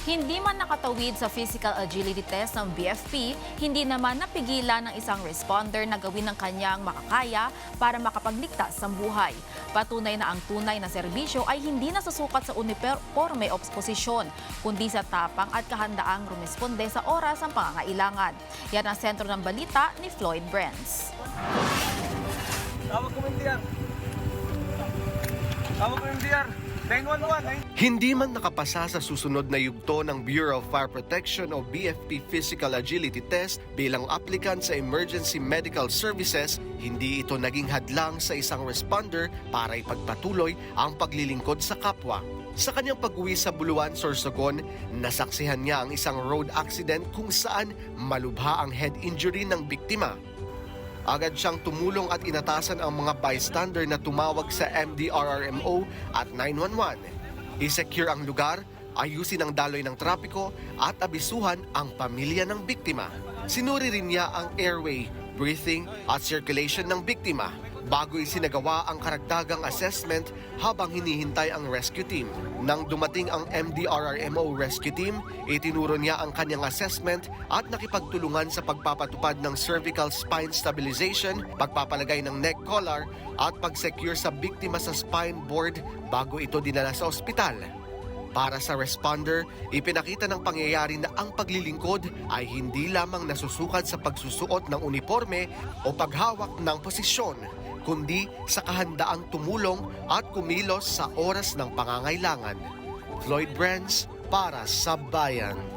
Hindi man nakatawid sa physical agility test ng BFP, hindi naman napigilan ng isang responder na gawin ang kanyang makakaya para makapagligtas ng buhay. Patunay na ang tunay na serbisyo ay hindi nasusukat sa uniforme o posisyon, kundi sa tapang at kahandaang rumisponde sa oras ng pangangailangan. Yan ang sentro ng balita ni Floyd Brenz. Tawag ko yung DR. Tawag ko yung DR. 911. Hindi man nakapasa sa susunod na yugto ng Bureau of Fire Protection o BFP Physical Agility Test bilang applicant sa Emergency Medical Services, hindi ito naging hadlang sa isang responder para ipagpatuloy ang paglilingkod sa kapwa. Sa kanyang pag-uwi sa Buluan, Sorsogon, nasaksihan niya ang isang road accident kung saan malubha ang head injury ng biktima. Agad siyang tumulong at inatasan ang mga bystander na tumawag sa MDRRMO at 911. I-secure ang lugar, ayusin ang daloy ng trapiko at abisuhan ang pamilya ng biktima. Sinuri rin niya ang airway, breathing at circulation ng biktima bago isinagawa ang karagdagang assessment habang hinihintay ang rescue team. Nang dumating ang MDRRMO rescue team, itinuro niya ang kanyang assessment at nakipagtulungan sa pagpapatupad ng cervical spine stabilization, pagpapalagay ng neck collar at pag-secure sa biktima sa spine board bago ito dinala sa ospital. Para sa responder, ipinakita ng pangyayari na ang paglilingkod ay hindi lamang nasusukat sa pagsusuot ng uniforme o paghawak ng posisyon, kundi sa kahandaang tumulong at kumilos sa oras ng pangangailangan. Floyd Brenz para sa Bayan.